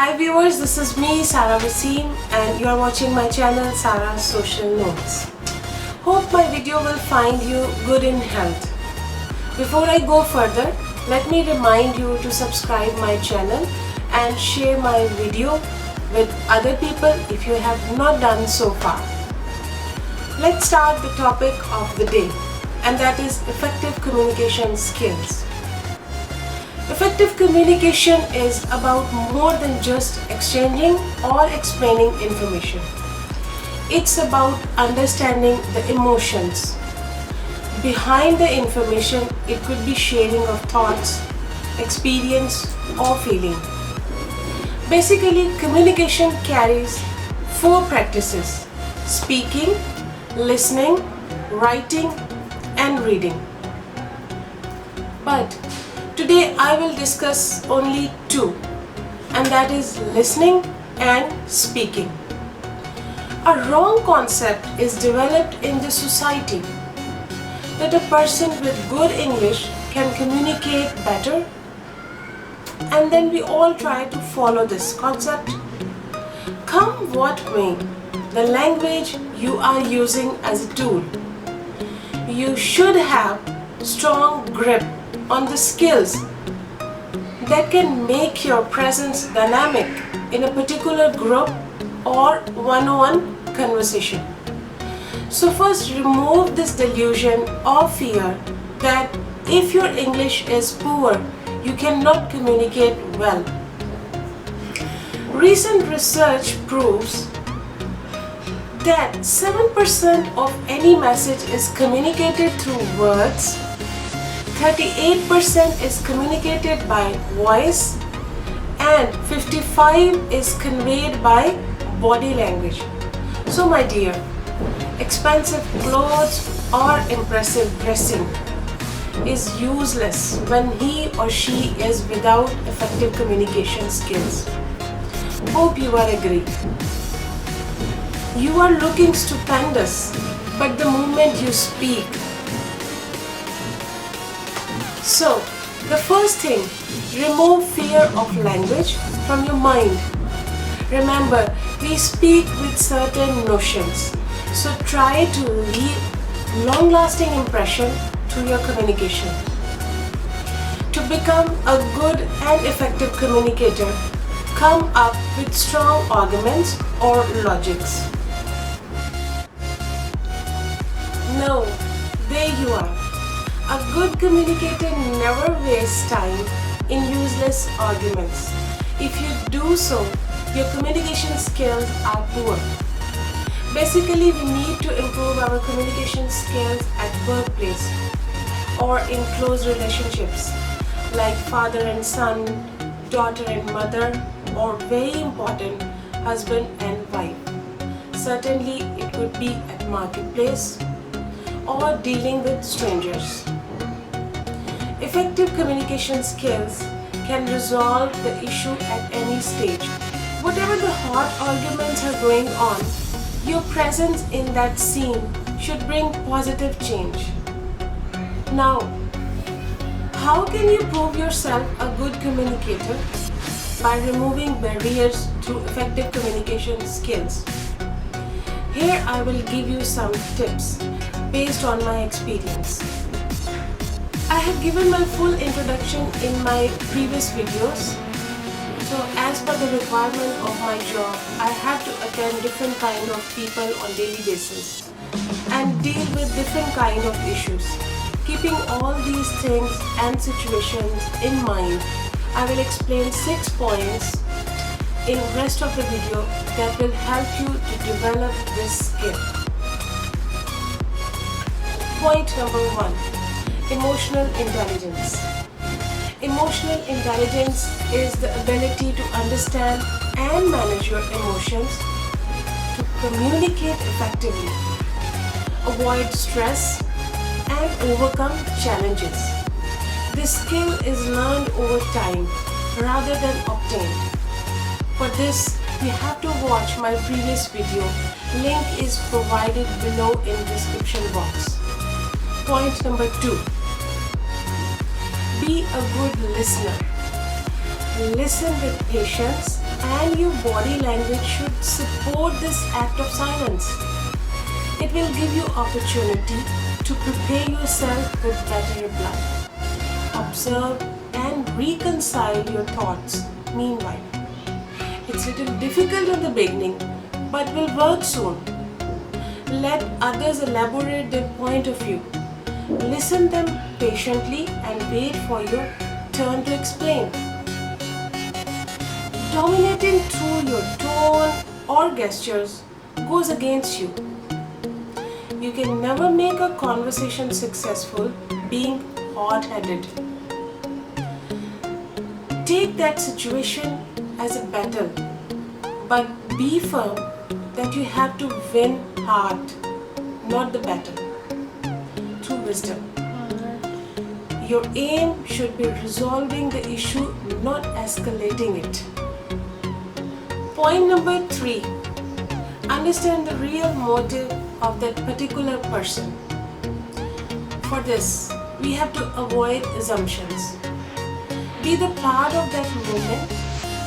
Hi viewers, this is me Sarah Wasim and you are watching my channel Sarah's Social Notes. Hope my video will find you good in health. Before I go further, let me remind you to subscribe my channel and share my video with other people if you have not done so far. Let's start the topic of the day, and that is effective communication skills. Effective communication is about more than just exchanging or explaining information. It's about understanding the emotions behind the information. It could be sharing of thoughts, experience, or feeling. Basically, communication carries 4 practices: speaking, listening, writing, and reading. But today I will discuss only 2, and that is listening and speaking. A wrong concept is developed in the society that a person with good English can communicate better, and then we all try to follow this concept. Come what may, the language you are using as a tool, you should have strong grip on the skills that can make your presence dynamic in a particular group or one-on-one conversation. So first, remove this delusion or fear that if your English is poor, you cannot communicate well. Recent research proves that 7% of any message is communicated through words, 38% is communicated by voice, and 55% is conveyed by body language. So my dear, expensive clothes or impressive dressing is useless when he or she is without effective communication skills. Hope you are agree. You are looking stupendous, but the moment you speak. So, the first thing, remove fear of language from your mind. Remember, we speak with certain notions, so try to leave long-lasting impression through your communication. To become a good and effective communicator, come up with strong arguments or logics. No, there you are. A good communicator never wastes time in useless arguments. If you do so, your communication skills are poor. Basically, we need to improve our communication skills at workplace or in close relationships like father and son, daughter and mother, or very important, husband and wife. Certainly, it could be at marketplace or dealing with strangers. Effective communication skills can resolve the issue at any stage. Whatever the hot arguments are going on, your presence in that scene should bring positive change. Now, how can you prove yourself a good communicator? By removing barriers through effective communication skills. Here I will give you some tips based on my experience. I have given my full introduction in my previous videos. So as per the requirement of my job, I have to attend different kind of people on daily basis and deal with different kind of issues. Keeping all these things and situations in mind, I will explain 6 points in rest of the video that will help you to develop this skill. Point number 1. Emotional intelligence. Emotional intelligence is the ability to understand and manage your emotions, to communicate effectively, avoid stress, and overcome challenges. This skill is learned over time rather than obtained. For this, you have to watch my previous video. Link is provided below in description box. Point number 2. Be a good listener. Listen with patience and your body language should support this act of silence. It will give you opportunity to prepare yourself with better reply. Observe and reconcile your thoughts meanwhile. It's a little difficult in the beginning, but will work soon. Let others elaborate their point of view. Listen them patiently and wait for your turn to explain. Dominating through your tone or gestures goes against you. You can never make a conversation successful being hot-headed. Take that situation as a battle, but be firm that you have to win hard, not the battle, through wisdom. Your aim should be resolving the issue, not escalating it. Point number 3. Understand the real motive of that particular person. For this, we have to avoid assumptions. Be the part of that moment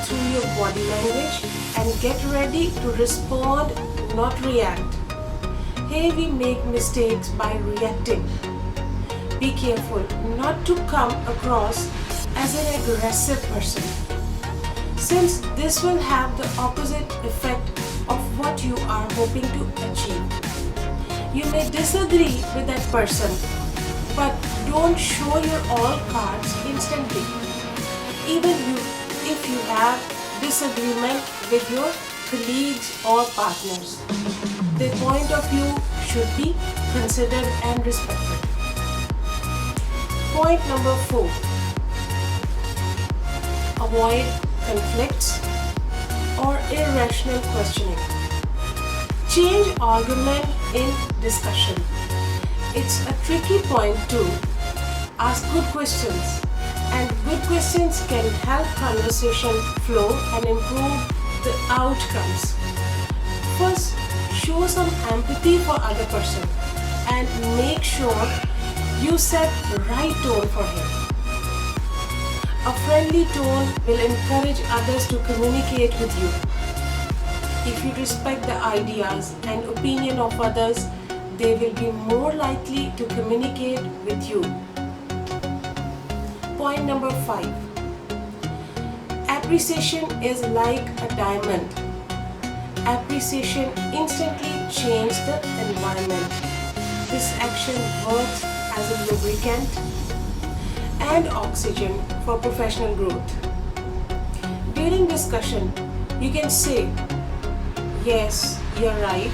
through your body language and get ready to respond, not react. Here we make mistakes by reacting. Be careful not to come across as an aggressive person, since this will have the opposite effect of what you are hoping to achieve. You may disagree with that person, but don't show your all cards instantly. Even if you have disagreement with your colleagues or partners, their point of view should be considered and respected. Point number 4. Avoid conflicts or irrational questioning. Change argument in discussion. It's a tricky point to ask good questions, and good questions can help conversation flow and improve the outcomes. First, show some empathy for other person and make sure you set the right tone for him. A friendly tone will encourage others to communicate with you. If you respect the ideas and opinion of others, they will be more likely to communicate with you. Point number 5. Appreciation is like a diamond. Appreciation instantly changes the environment. This action works as a lubricant and oxygen for professional growth. During discussion, you can say, "Yes, you're right.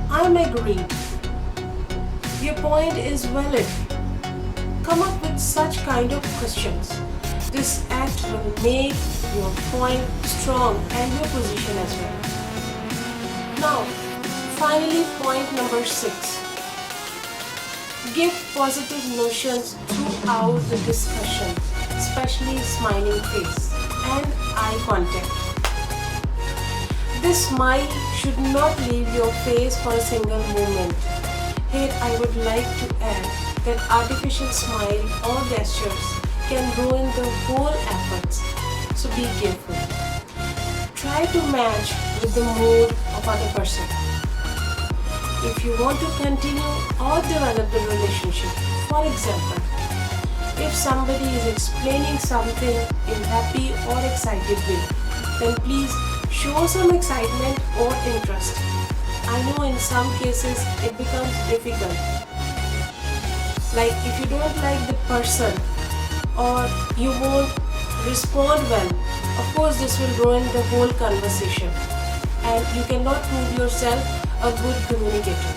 I'm agreed. Your point is valid." Come up with such kind of questions. This act will make your point strong and your position as well. Now, finally, point number 6. Give positive notions throughout the discussion, especially smiling face and eye contact. This smile should not leave your face for a single moment. Here I would like to add that artificial smile or gestures can ruin the whole efforts, so be careful. Try to match with the mood of other person. If you want to continue or develop the relationship, for example, if somebody is explaining something in happy or excited way, then please show some excitement or interest. I know in some cases it becomes difficult. Like if you don't like the person or you won't respond well, of course this will ruin the whole conversation and you cannot prove yourself a good communicator.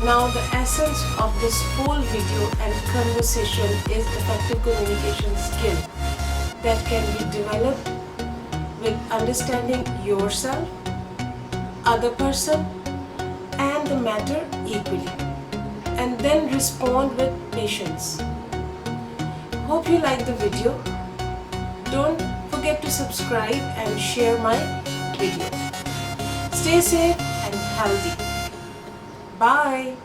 Now the essence of this whole video and conversation is effective communication skill that can be developed with understanding yourself, other person and the matter equally, and then respond with patience. Hope you like the video. Don't forget to subscribe and share my video. Stay safe and healthy. Bye.